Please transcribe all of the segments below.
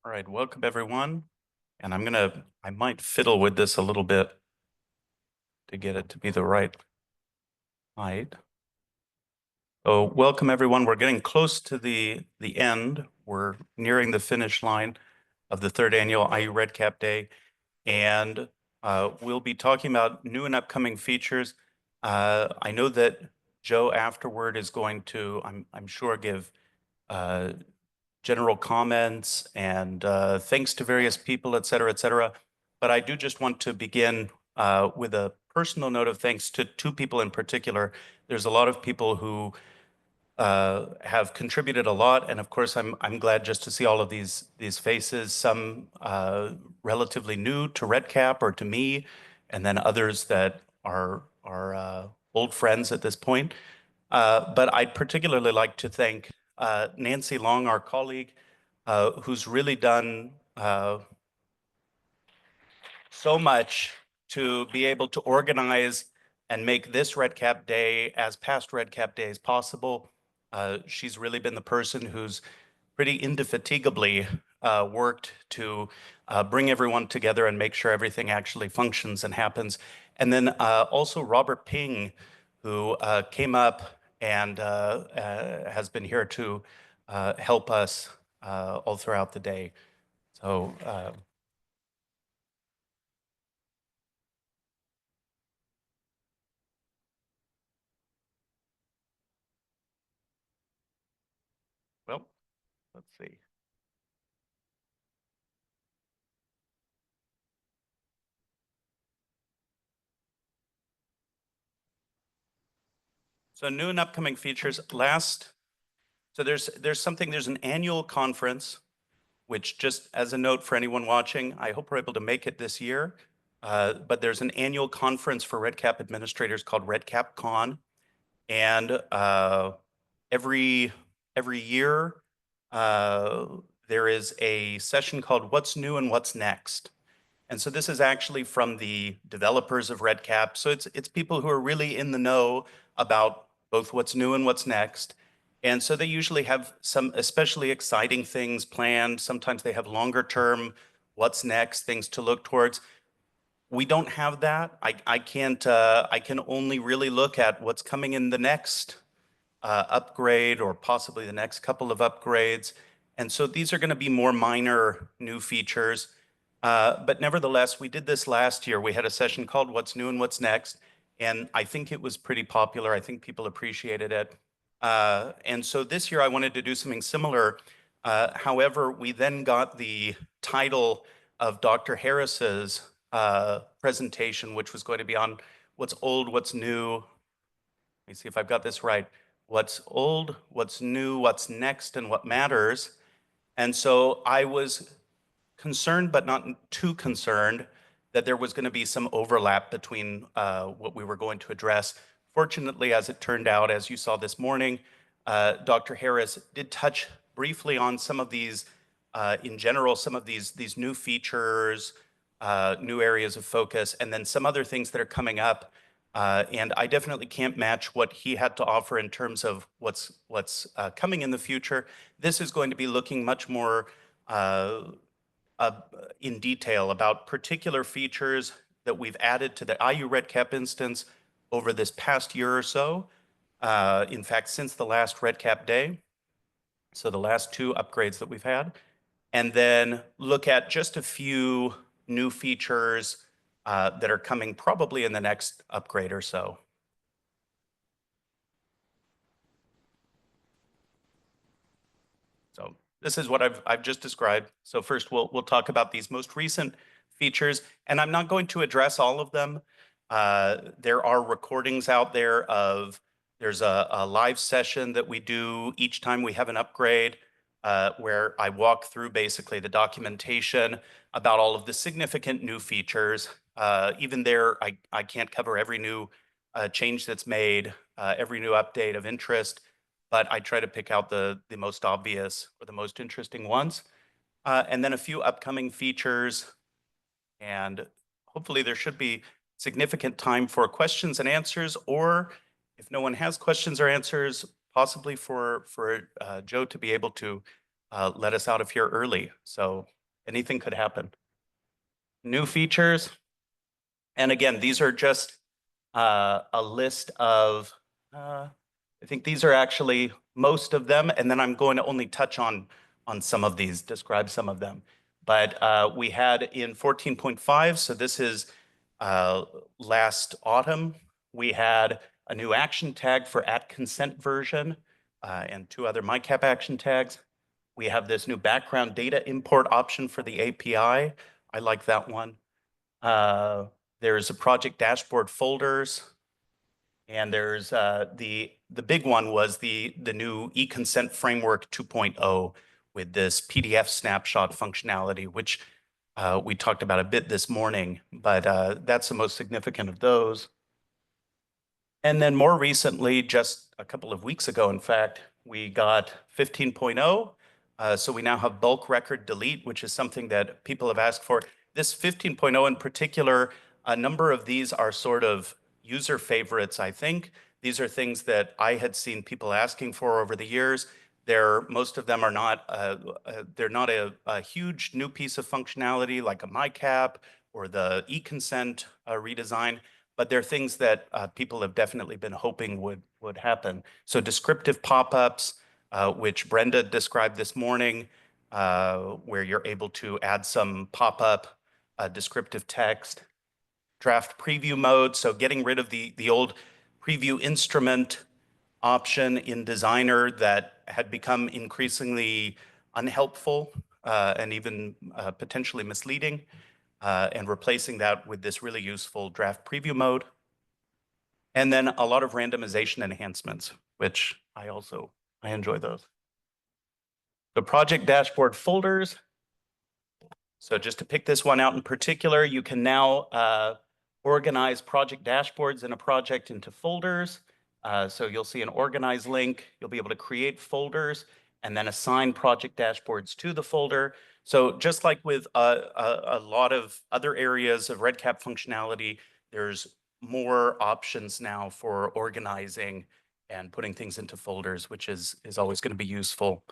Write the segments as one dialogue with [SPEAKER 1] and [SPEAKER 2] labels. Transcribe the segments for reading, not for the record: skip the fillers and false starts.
[SPEAKER 1] All right, welcome everyone. And I might fiddle with this a little bit to get it to be the right height. So welcome everyone. We're getting close to the end. We're nearing the finish line of the third annual IU REDCap Day. And we'll be talking about new and upcoming features. I know that Joe afterward is going to, I'm sure, give general comments and thanks to various people, et cetera, et cetera. But I do just want to begin with a personal note of thanks to two people in particular. There's a lot of people who have contributed a lot, and of course, I'm glad just to see all of these faces. Some relatively new to REDCap or to me, and then others that are old friends at this point. But I'd particularly like to thank Nancy Long, our colleague, who's really done so much to be able to organize and make this REDCap Day as past REDCap Days possible. She's really been the person who's pretty indefatigably worked to bring everyone together and make sure everything actually functions and happens. And then also Robert Ping, who came up and has been here to help us all throughout the day. So well, let's see. So new and upcoming features. So there's an annual conference, which just as a note for anyone watching, I hope we're able to make it this year. But there's an annual conference for REDCap administrators called REDCap Con. And every year, there is a session called What's New and What's Next. And so this is actually from the developers of REDCap. So it's people who are really in the know about both what's new and what's next. And so they usually have some especially exciting things planned. Sometimes they have longer term, what's next, things to look towards. We don't have that. I can't, I can only really look at what's coming in the next upgrade or possibly the next couple of upgrades. And so these are going to be more minor new features. But nevertheless, we did this last year. We had a session called What's New and What's Next. And I think it was pretty popular. I think people appreciated it. And so this year I wanted to do something similar. However, we then got the title of Dr. Harris's presentation, which was going to be on what's old, what's new. Let me see if I've got this right. What's old, what's new, what's next, and what matters. And so I was concerned, but not too concerned, that there was going to be some overlap between what we were going to address. Fortunately, as it turned out, as you saw this morning, Dr. Harris did touch briefly on some of these, in general, some of these new features, new areas of focus, and then some other things that are coming up. And I definitely can't match what he had to offer in terms of what's coming in the future. This is going to be looking much more in detail about particular features that we've added to the IU REDCap instance over this past year or so. In fact, since the last REDCap Day, so the last two upgrades that we've had, and then look at just a few new features that are coming probably in the next upgrade or so. So this is what I've just described. So first we'll talk about these most recent features, and I'm not going to address all of them. There are recordings out there of there's a live session that we do each time we have an upgrade, where I walk through basically the documentation about all of the significant new features. Even there, I can't cover every new change that's made, every new update of interest, but I try to pick out the most obvious or the most interesting ones. And then a few upcoming features, and hopefully there should be significant time for questions and answers, or if no one has questions or answers, possibly for Joe to be able to let us out of here early. So anything could happen. New features. And again, these are just a list of, I think these are actually most of them. And then I'm going to only touch on some of these, describe some of them. But we had in 14.5, so this is last autumn, we had a new action tag for @consent version and 2 other MyCap action tags. We have this new background data import option for the API. I like that one. There's a project dashboard folders, and there's the big one was the new eConsent framework 2.0 with this PDF snapshot functionality, which we talked about a bit this morning, but that's the most significant of those. And then more recently, just a couple of weeks ago, in fact, we got 15.0. So we now have bulk record delete, which is something that people have asked for. This 15.0 in particular, a number of these are sort of user favorites, I think. These are things that I had seen people asking for over the years. Most of them are not, they're not a huge new piece of functionality like a MyCap or the eConsent redesign, but they're things that people have definitely been hoping would happen. So descriptive pop-ups, which Brenda described this morning, where you're able to add some pop-up descriptive text. Draft preview mode, so getting rid of the old preview instrument option in Designer that had become increasingly unhelpful and even potentially misleading, and replacing that with this really useful draft preview mode. And then a lot of randomization enhancements, which I enjoy those. The project dashboard folders. So just to pick this one out in particular, you can now organize project dashboards in a project into folders. So you'll see an organize link. You'll be able to create folders and then assign project dashboards to the folder. So just like with a lot of other areas of REDCap functionality, there's more options now for organizing and putting things into folders, which is always going to be useful.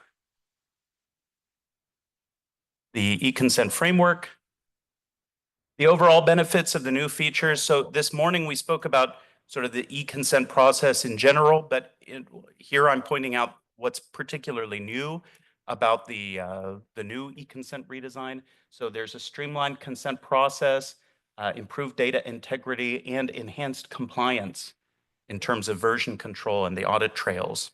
[SPEAKER 1] The eConsent framework. The overall benefits of the new features. So this morning we spoke about sort of the eConsent process in general, but here I'm pointing out what's particularly new about the new eConsent redesign. So there's a streamlined consent process, improved data integrity, and enhanced compliance in terms of version control and the audit trails.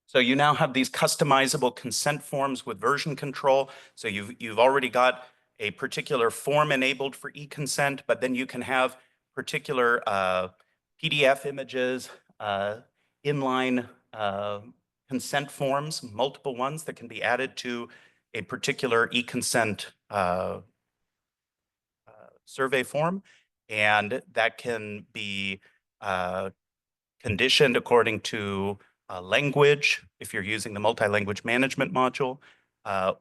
[SPEAKER 1] So you now have these customizable consent forms with version control. So you've already got a particular form enabled for eConsent, but then you can have particular PDF images, inline consent forms, multiple ones that can be added to a particular eConsent survey form, and that can be conditioned according to language, if you're using the multi-language management module,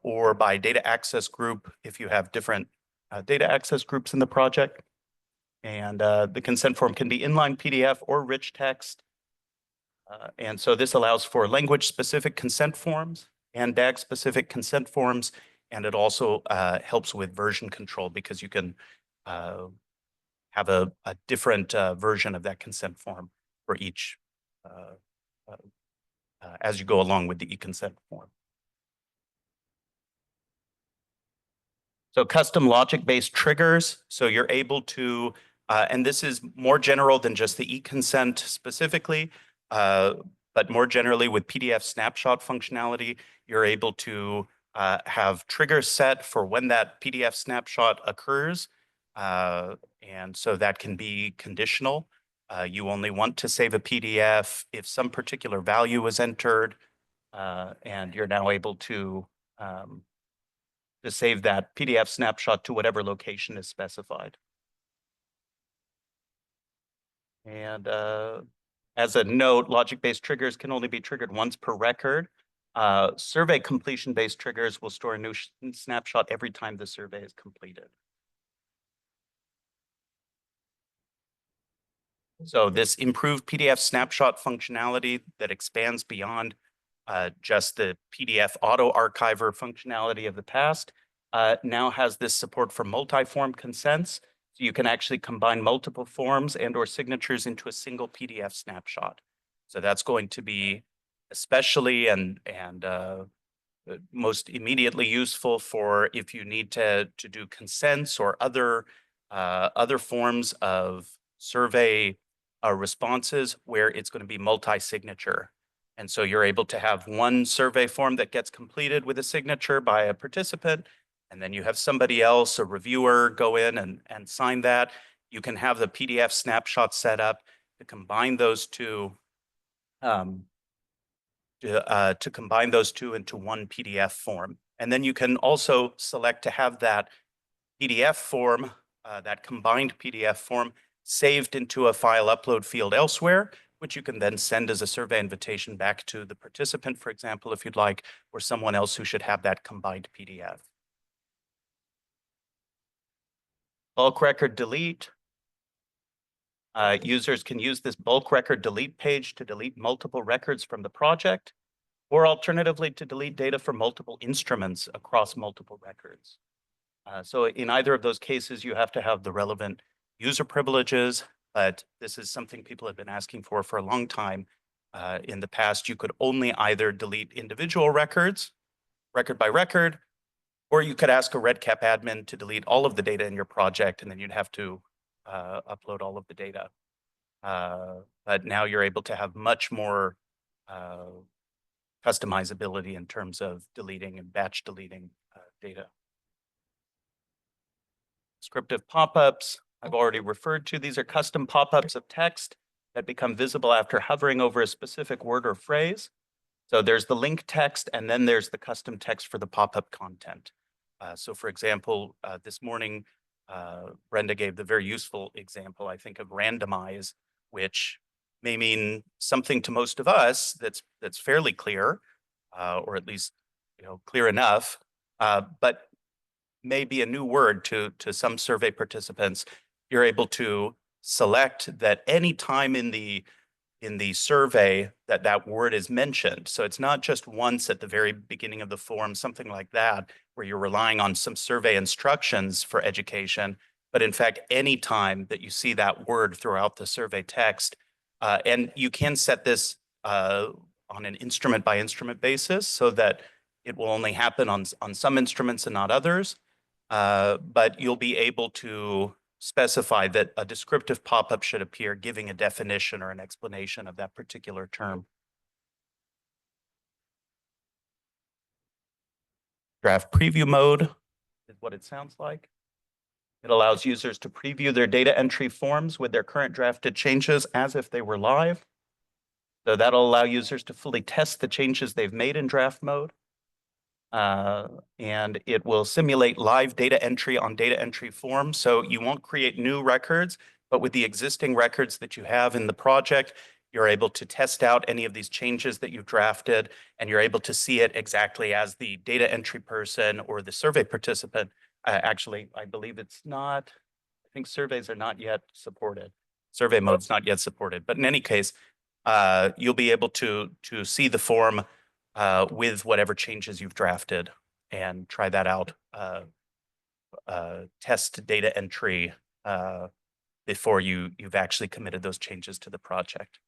[SPEAKER 1] or by data access group, if you have different data access groups in the project. And the consent form can be inline PDF or rich text. And so this allows for language-specific consent forms and DAG-specific consent forms. And it also helps with version control because you can have a different version of that consent form for each as you go along with the eConsent form. So custom logic-based triggers. So you're able to, and this is more general than just the eConsent specifically, but more generally with PDF snapshot functionality, you're able to have triggers set for when that PDF snapshot occurs. And so that can be conditional. You only want to save a PDF if some particular value is entered, and you're now able to save that PDF snapshot to whatever location is specified. And as a note, logic-based triggers can only be triggered once per record. Survey completion-based triggers will store a new snapshot every time the survey is completed. So this improved PDF snapshot functionality that expands beyond just the PDF auto archiver functionality of the past now has this support for multi-form consents. So you can actually combine multiple forms and or signatures into a single PDF snapshot. So that's going to be especially and most immediately useful for if you need to do consents or other forms of survey responses where it's going to be multi-signature. And so you're able to have one survey form that gets completed with a signature by a participant, and then you have somebody else, a reviewer, go in and sign that. You can have the PDF snapshot set up to combine those two to combine those two into one PDF form. And then you can also select to have that PDF form, that combined PDF form, saved into a file upload field elsewhere, which you can then send as a survey invitation back to the participant, for example, if you'd like, or someone else who should have that combined PDF. Bulk record delete. Users can use this bulk record delete page to delete multiple records from the project, or alternatively to delete data from multiple instruments across multiple records. So in either of those cases, you have to have the relevant user privileges, but this is something people have been asking for a long time. In the past, you could only either delete individual records, record by record, or you could ask a REDCap admin to delete all of the data in your project, and then you'd have to upload all of the data. But now you're able to have much more customizability in terms of deleting and batch deleting data. Descriptive pop-ups, I've already referred to. These are custom pop-ups of text that become visible after hovering over a specific word or phrase. So there's the link text, and then there's the custom text for the pop-up content. So for example, this morning, Brenda gave the very useful example, I think, of randomize, which may mean something to most of us that's fairly clear, or at least clear enough, but may be a new word to some survey participants. You're able to select that any time in the survey that word is mentioned. So it's not just once at the very beginning of the form, something like that, where you're relying on some survey instructions for education, but in fact, any time that you see that word throughout the survey text, and you can set this on an instrument by instrument basis so that it will only happen on some instruments and not others. But you'll be able to specify that a descriptive pop-up should appear giving a definition or an explanation of that particular term. Draft preview mode is what it sounds like. It allows users to preview their data entry forms with their current drafted changes as if they were live. So that'll allow users to fully test the changes they've made in draft mode. And it will simulate live data entry on data entry forms. So you won't create new records, but with the existing records that you have in the project, you're able to test out any of these changes that you've drafted, and you're able to see it exactly as the data entry person or the survey participant. Actually, I believe it's not, I think surveys are not yet supported. Survey mode's not yet supported, but in any case, you'll be able to see the form with whatever changes you've drafted and try that out. Test data entry before you've actually committed those changes to the project.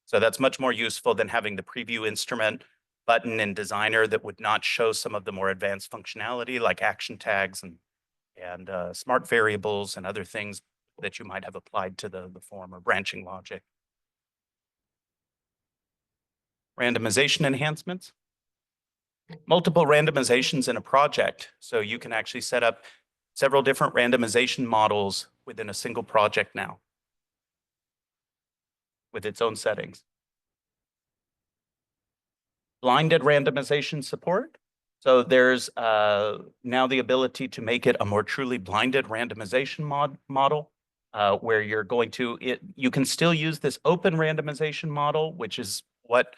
[SPEAKER 1] So that's much more useful than having the preview instrument button in Designer that would not show some of the more advanced functionality like action tags and smart variables and other things that you might have applied to the form or branching logic. Randomization enhancements. Multiple randomizations in a project. So you can actually set up several different randomization models within a single project now with its own settings. Blinded randomization support. So there's now the ability to make it a more truly blinded randomization model where you're going to, you can still use this open randomization model, which is what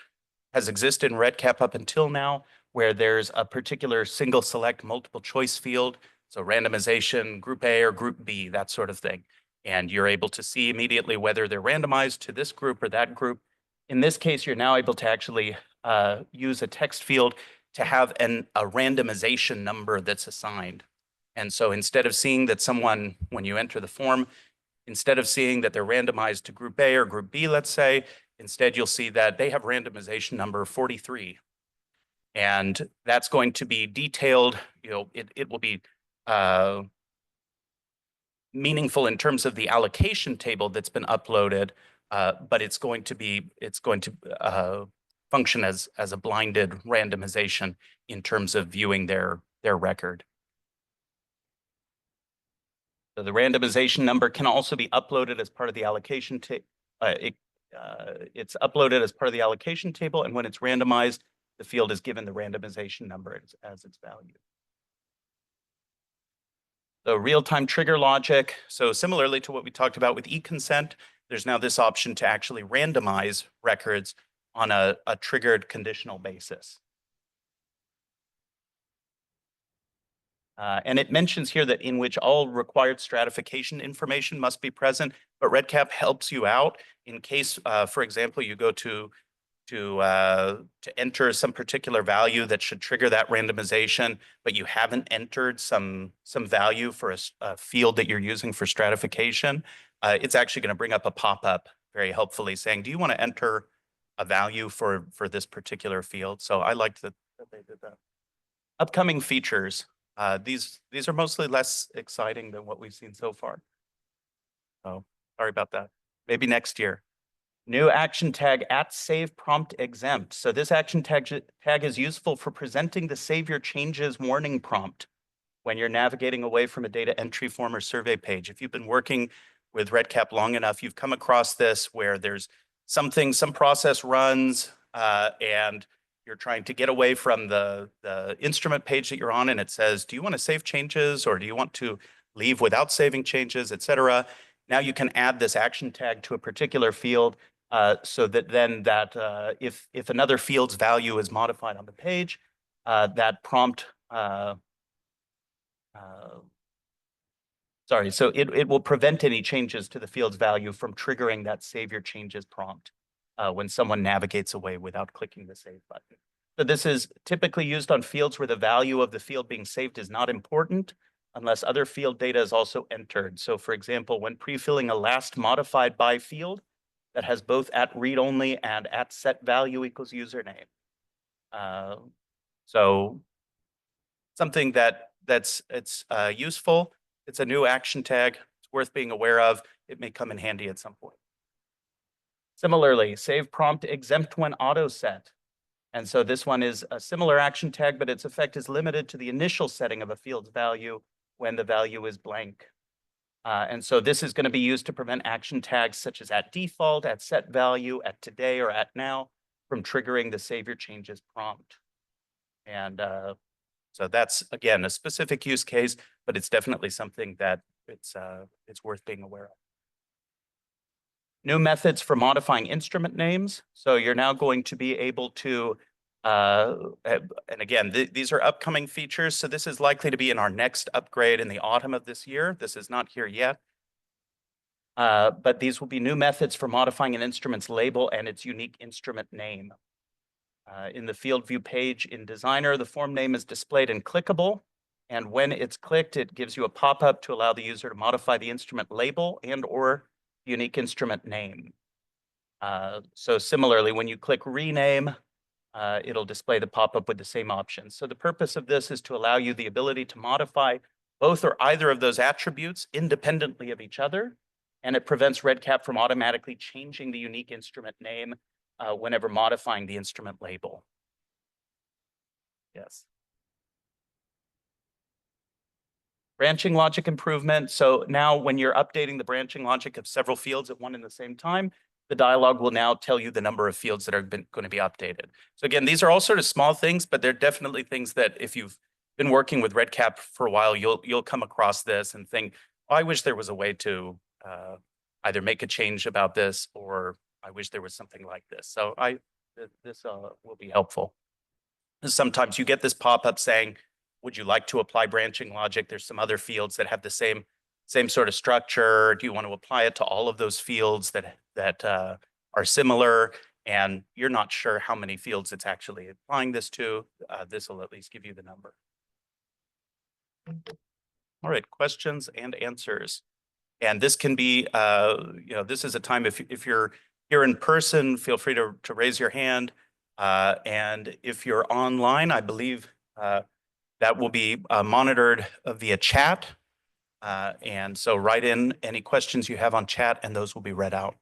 [SPEAKER 1] has existed in REDCap up until now, where there's a particular single select multiple choice field. So randomization, group A or group B, that sort of thing. And you're able to see immediately whether they're randomized to this group or that group. In this case, you're now able to actually use a text field to have a randomization number that's assigned. And so instead of seeing that someone, when you enter the form, instead of seeing that they're randomized to group A or group B, let's say, instead you'll see that they have randomization number 43. And that's going to be detailed, it will be meaningful in terms of the allocation table that's been uploaded, but it's going to function as a blinded randomization in terms of viewing their record. So the randomization number can also be uploaded as part of the allocation table. It's uploaded as part of the allocation table, and when it's randomized, the field is given the randomization number as its value. The real-time trigger logic. So similarly to what we talked about with e-consent, there's now this option to actually randomize records on a triggered conditional basis. And it mentions here that in which all required stratification information must be present, but REDCap helps you out in case, for example, you go to enter some particular value that should trigger that randomization, but you haven't entered some value for a field that you're using for stratification. It's actually going to bring up a pop-up very helpfully saying, do you want to enter a value for this particular field? So I liked that they did that. Upcoming features. These are mostly less exciting than what we've seen so far. So sorry about that. Maybe next year. New action tag @SavePromptExempt. So this action tag is useful for presenting the Save Your Changes warning prompt when you're navigating away from a data entry form or survey page. If you've been working with REDCap long enough, you've come across this where there's some process runs and you're trying to get away from the instrument page that you're on, and it says, do you want to save changes or do you want to leave without saving changes, etc. Now you can add this action tag to a particular field so that then if another field's value is modified on the page, that prompt, so it will prevent any changes to the field's value from triggering that Save Your Changes prompt when someone navigates away without clicking the Save button. So this is typically used on fields where the value of the field being saved is not important unless other field data is also entered. So for example, when pre-filling a last modified by field that has both @read-only and @setValue equals username. So something that's useful. It's a new action tag. It's worth being aware of. It may come in handy at some point. Similarly, save prompt exempt when auto set. And so this one is a similar action tag, but its effect is limited to the initial setting of a field's value when the value is blank. And so this is going to be used to prevent action tags such as @default, @setValue, @today, or @now from triggering the Save Your Changes prompt. And so that's, again, a specific use case, but it's definitely something that it's worth being aware of. New methods for modifying instrument names. So you're now going to be able to, and again, these are upcoming features. So this is likely to be in our next upgrade in the autumn of this year. This is not here yet. But these will be new methods for modifying an instrument's label and its unique instrument name. In the field view page in Designer, the form name is displayed in clickable. And when it's clicked, it gives you a pop-up to allow the user to modify the instrument label and/or unique instrument name. So similarly, when you click rename, it'll display the pop-up with the same options. So the purpose of this is to allow you the ability to modify both or either of those attributes independently of each other. And it prevents REDCap from automatically changing the unique instrument name whenever modifying the instrument label. Yes. Branching logic improvement. So now when you're updating the branching logic of several fields at one and the same time, the dialog will now tell you the number of fields that are going to be updated. So again, these are all sort of small things, but they're definitely things that if you've been working with REDCap for a while, you'll come across this and think, oh, I wish there was a way to either make a change about this, or I wish there was something like this. So this will be helpful. Sometimes you get this pop-up saying, would you like to apply branching logic? There's some other fields that have the same same sort of structure? Do you want to apply it to all of those fields that are similar? And you're not sure how many fields it's actually applying this to. This will at least give you the number. All right, questions and answers. And this can be, this is a time if you're here in person, feel free to raise your hand. And if you're online, I believe that will be monitored via chat. And so write in any questions you have on chat, and those will be read out.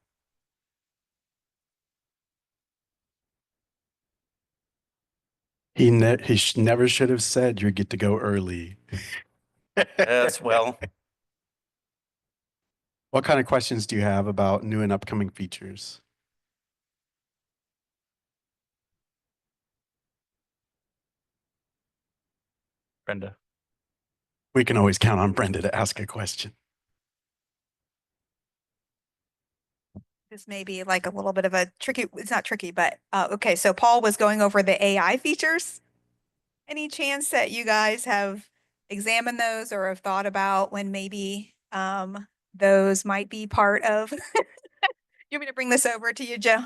[SPEAKER 2] He never should have said you get to go early.
[SPEAKER 1] Yes, well.
[SPEAKER 2] What kind of questions do you have about new and upcoming features?
[SPEAKER 1] Brenda.
[SPEAKER 2] We can always count on Brenda to ask a question.
[SPEAKER 3] This may be like a little bit of a tricky, it's not tricky, but okay. So Paul was going over the AI features. Any chance that you guys have examined those or have thought about when maybe those might be part of? You want me to bring this over to you, Joe?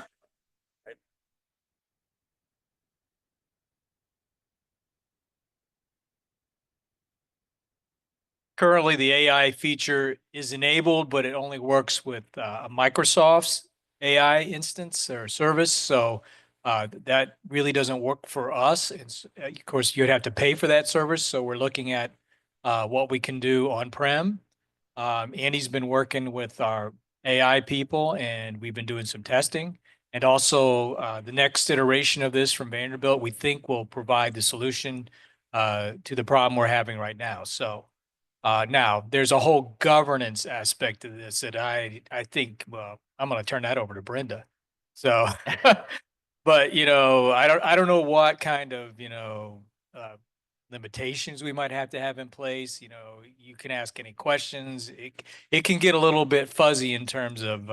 [SPEAKER 4] Currently, the AI feature is enabled, but it only works with Microsoft's AI instance or service. So that really doesn't work for us. Of course, you'd have to pay for that service. So we're looking at what we can do on-prem. Andy's been working with our AI people, and we've been doing some testing. And also, the next iteration of this from Vanderbilt, we think will provide the solution to the problem we're having right now. So now there's a whole governance aspect to this that I think, well, I'm going to turn that over to Brenda. So, but I don't know what kind of, limitations we might have to have in place. You can ask any questions. It can get a little bit fuzzy in terms of,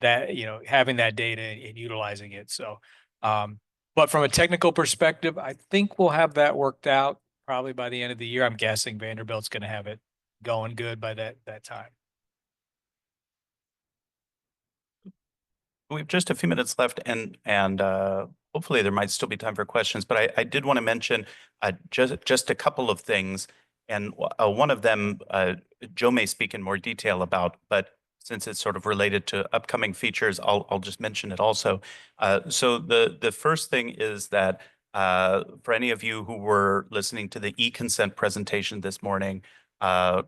[SPEAKER 4] having that data and utilizing it. So, but from a technical perspective, I think we'll have that worked out probably by the end of the year. I'm guessing Vanderbilt's going to have it going good by that time.
[SPEAKER 1] We have just a few minutes left, and hopefully there might still be time for questions. But I did want to mention just a couple of things, and one of them Joe may speak in more detail about, but since it's sort of related to upcoming features, I'll just mention it also. So the first thing is that for any of you who were listening to the e-consent presentation this morning,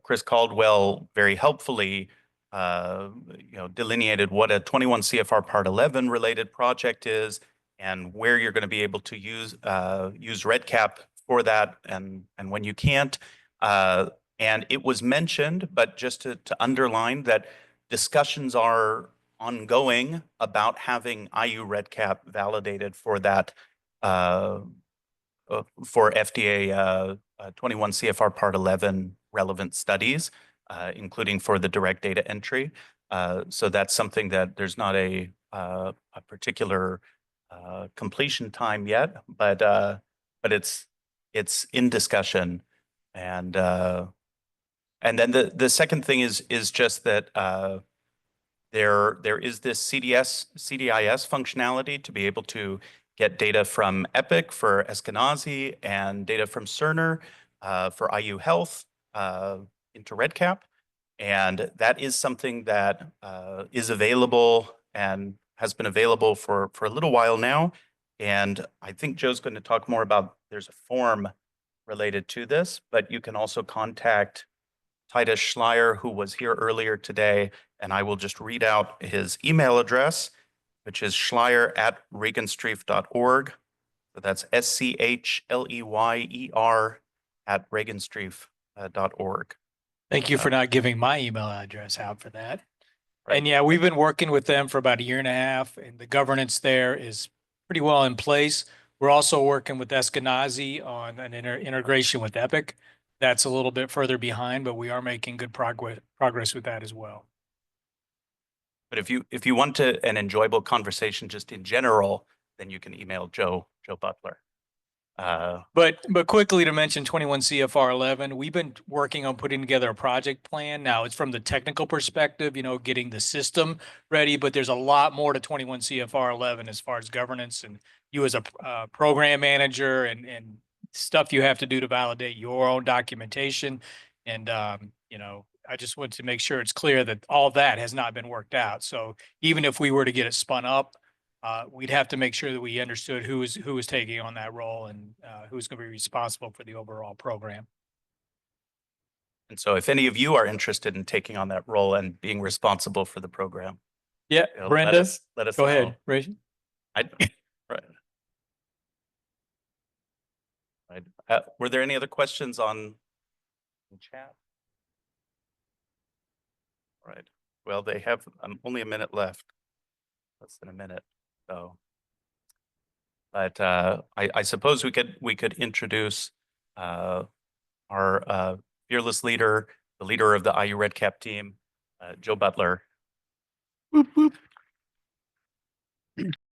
[SPEAKER 1] Chris Caldwell very helpfully delineated what a 21 CFR Part 11 related project is and where you're going to be able to use REDCap for that and when you can't. And it was mentioned, but just to underline that discussions are ongoing about having IU REDCap validated for that for FDA 21 CFR Part 11 relevant studies, including for the direct data entry. So that's something that there's not a particular completion time yet, but it's in discussion. And then the second thing is just that there is this CDIS functionality to be able to get data from Epic for Eskenazi and data from Cerner for IU Health into REDCap. And that is something that is available and has been available for a little while now. And I think Joe's going to talk more about, there's a form related to this, but you can also contact Titus Schleier, who was here earlier today, and I will just read out his email address, which is schleier@regenstrief.org. So that's SCHLEYER @regenstrief.org.
[SPEAKER 4] Thank you for not giving my email address out for that.
[SPEAKER 1] Right.
[SPEAKER 4] And yeah, we've been working with them for about a year and a half, and the governance there is pretty well in place. We're also working with Eskenazi on an integration with Epic. That's a little bit further behind, but we are making good progress with that as well.
[SPEAKER 1] But if you want an enjoyable conversation just in general, then you can email Joe Butler.
[SPEAKER 4] But quickly to mention 21 CFR 11, we've been working on putting together a project plan. Now it's from the technical perspective, you know, getting the system ready, but there's a lot more to 21 CFR 11 as far as governance and you as a program manager and stuff you have to do to validate your own documentation. And, you know, I just want to make sure it's clear that all that has not been worked out. So even if we were to get it spun up, we'd have to make sure that we understood who was taking on that role and who's going to be responsible for the overall program.
[SPEAKER 1] And so if any of you are interested in taking on that role and being responsible for the program,
[SPEAKER 4] Yeah,
[SPEAKER 1] you know,
[SPEAKER 4] Brenda,
[SPEAKER 1] let us
[SPEAKER 4] go
[SPEAKER 1] know.
[SPEAKER 4] ahead. Raise.
[SPEAKER 1] Right. Right. Were there any other questions on the chat? All right. Well, they have only a minute left, less than a minute. So, but I suppose we could introduce our fearless leader, the leader of the IU REDCap team, Joe Butler.
[SPEAKER 2] Whoop, whoop.